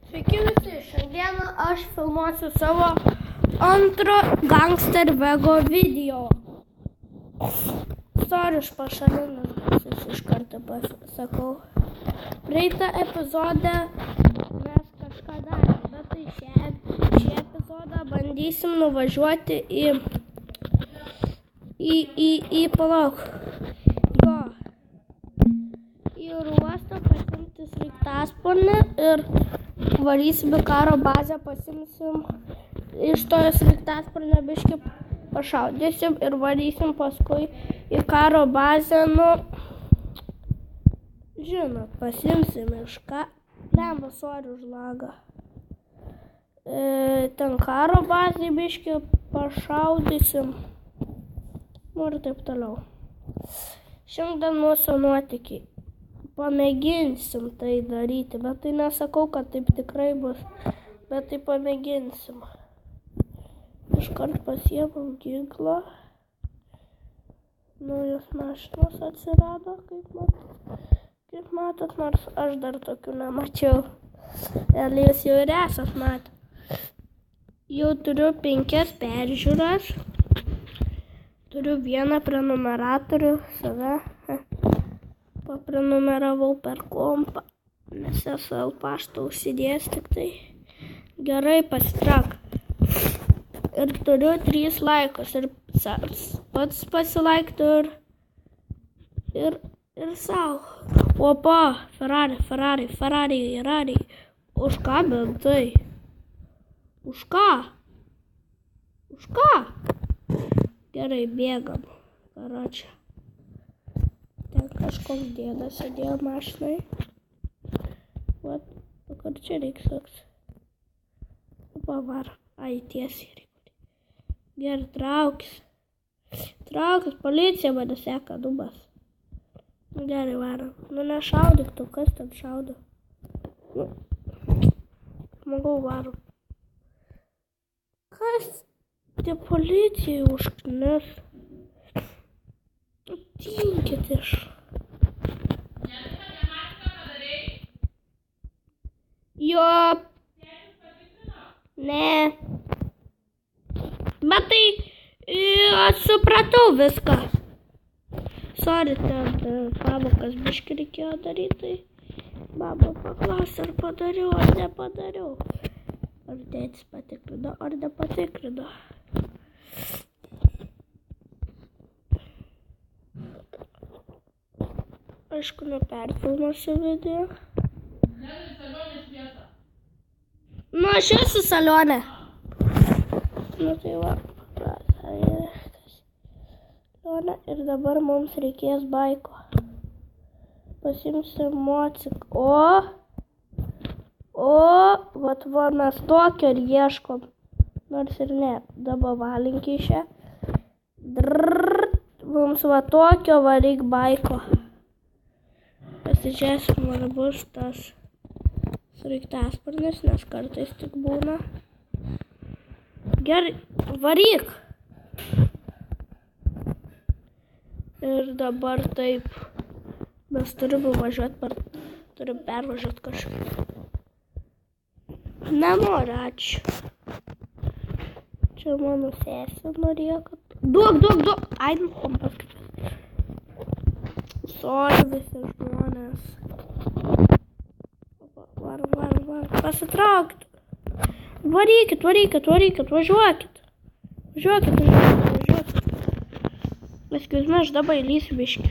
Sveiki visi, šiandieną aš filmuosiu savo antro Gangster Vego video. Sorry už pašalinus balsus, iš karto pasakau. Praeitą epizodą mes kažką darėm, bet tai šį epizodą bandysim nuvažiuoti į palauk. Į oro uostą pasimti sraigtasparnį ir varysim į karo bazę, pasimsim iš to sraigtasparnio biškį pašaudysim ir varysim paskui į karo bazę, žinot, pasimsim iš lemba, sorry už lagą. Ten karo bazę biškį pašaudysim, ir taip toliau. Šiandien mūsų nuotykiai. Pamėginsim tai daryti, bet tai nesakau, kad taip tikrai bus, bet tai pamėginsim. Iškart pasiemam ginklą. Naujos mašinos atsirado, kaip matot, nors aš dar tokių nemačiau. Jūs jau ir esat matę. Jau turiu 5 peržiūras. Turiu 1 prenumeratorių, save. Paprenumeravau per kompą, nes esu paštą užsidėjęs tik tai. Gerai, pasitrauk. Ir turiu 3 laikus ir pats pasilaiktų ir savo. Opa, Ferrari. Už ką bentai? Už ką? Gerai, bėgam. Karočią. Ten kažkoks dėdas sėdėjo mašinai. Vat, kur čia reiks toks. Pavar. Ai, tiesiai reikia. Gerai, traukis, policija mane seka, dubas. Gerai, varom. Nešaudyk tu, kas ten šaudo? Žmogau, varom. Kas tie policijai užknis? Tinkit iš. Jo. Ne. Bet tai aš supratau viską. Sorry, ten pamokas biškį reikėjo daryti. Tai mama paklausė, ar padariau, ar nepadariau. Ar tėtis patikrino, ar nepatikrino. Aišku, neperfilmuosiu video. Aš esu salone. Tai va, salone ir dabar mums reikės baiko. Pasimsim mociklą. Vat mes tokio ir ieškom. Nors ir ne, dabar valinkišę. Mums va tokio varyk baiko. Pasižiūrėsim, ar bus tas sraigtasparnis, nes kartais tik būna. Gerai, varyk! Ir dabar taip, mes turim pervažiuoti kažkaip. Nenoriu, ačiū. Čia mano sesė norėjo, kad... Duok! Ai, kompas. Sorry visi žmonės. Varom. Pasitraukit. Varykit, važiuokit. Excuse me, aš dabar įlysiu biškį.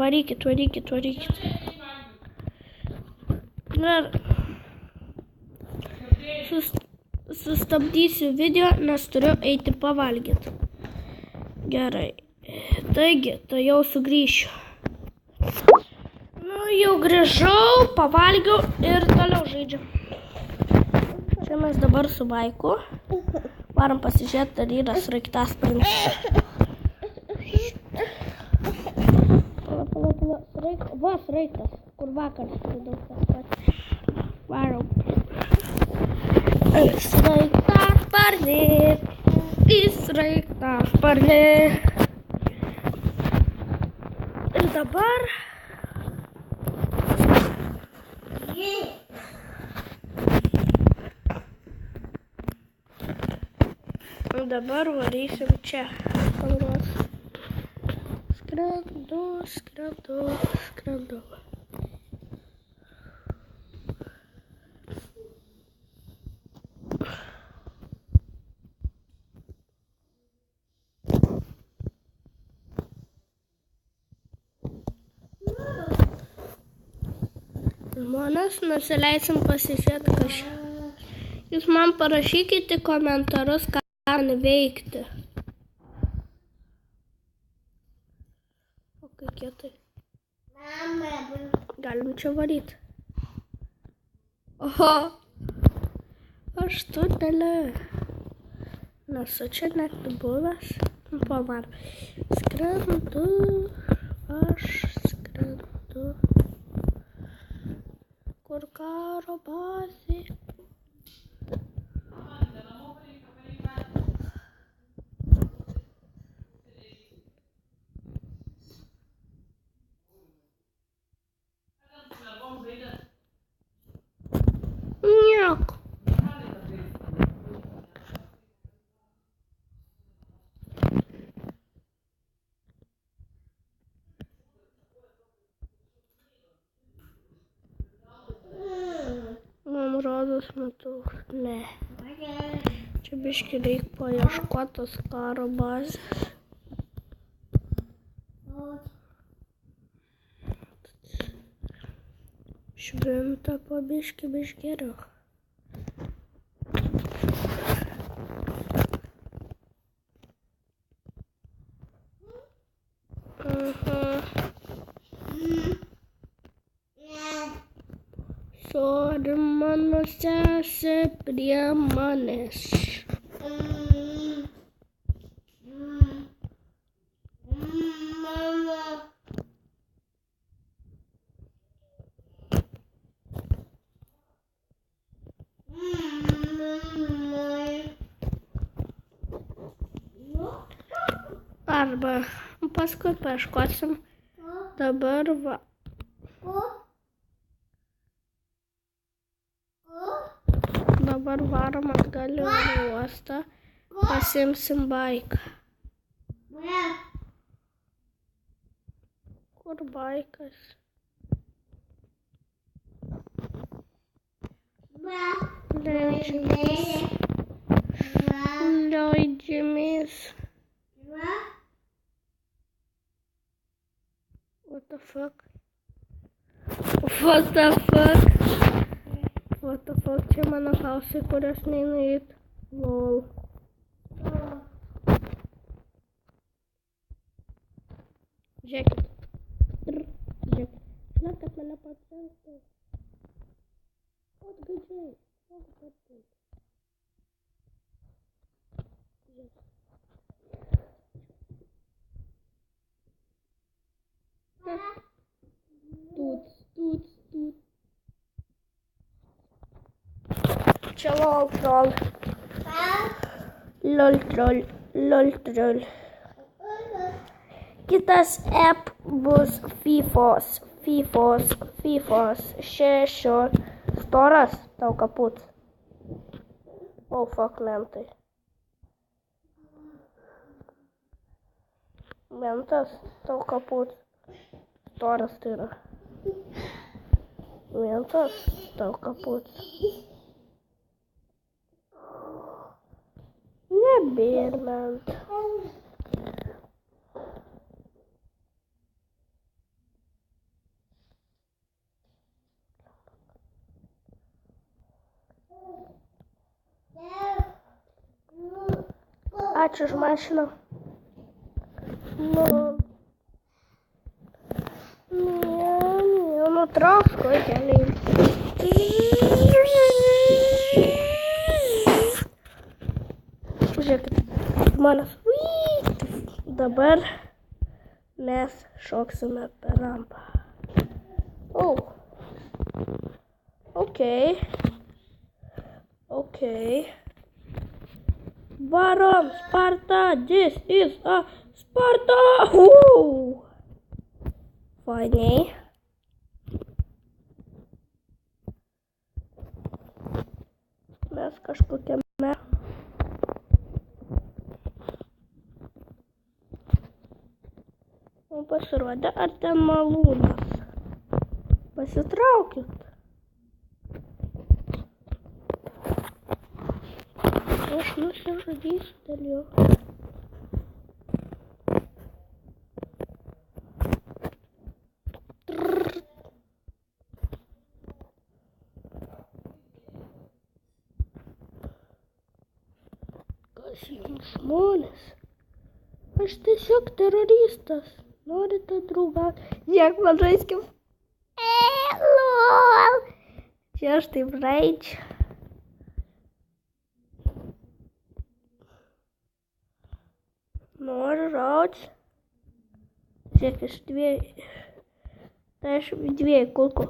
Varykit. Ir sustabdysiu video, nes turiu eiti pavalgyti. Gerai. Taigi, tai jau sugrįšiu. Jau grįžau, pavalgiau ir toliau žaidžiam. Čia mes dabar su baiku. Varom pasižiūrėti, ar yra sraigtasparnis. Pala. Va, sraigtas, kur vakar skridau tas pats. Varom. Sraigtasparnį. Ir dabar Dabar varysim čia. Skrendu. Žmonės, nusileisim pasižiūrėti kažką. Jūs man parašykite komentarus, ką man veikti. O kaip kietai. Galim čia varyti. Oho. Aš tunelė. Nesu čia net buvęs. Pavarom. Skrendu. Aš skrendu. Kur karo bazė? Nieko. Man rodos matau. Ne. Čia biškį reik paieškotos karo bazės. Švinta po biškį geriau. Sorry, mano sesė prie manęs. Arba paskui paieškosim. Dabar va. Dabar varom atgal į uostą. Pasiimsim baiką. Kur baikas? Leidžiamės. What the fuck? Čia mano hausai, kurios neinu eit. Lol. Žiūrėkit. Žinot, kad mane patsėltų. Atgaidžiai. Tut. Čia lol troll. Lol troll. Kitas app bus Fifos. 6 storas tau kaput. Oh fuck, mentai. Mentas tau kaput. Storas tai yra. Mentas tau kaput. Nebėr ment. Ačiū už mašiną. Nutrauk keliai. Žiūrėkit, žmonės. Dabar mes šoksime per rampą. Oh. Okay. Varom, Sparta, this is a Sparta! Fainiai. Mes kažkokiame pasirodė, ar ten malūnas. Pasitraukit. Aš nusižudysiu dėl jo. Kas jums žmonės? Aš tiesiog teroristas. Norite draugauti? Žiūrėk, man žaiskim. Lol. Čia aš taip žaidžiu. Noriu žauti. Žiūrėk, iš dviejų. Tai aš dviejų kulkų.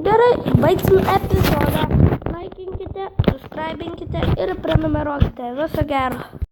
Gerai, baigsim epizodą. Laikinkite, subscribinkite ir prenumeruokite. Viso gero.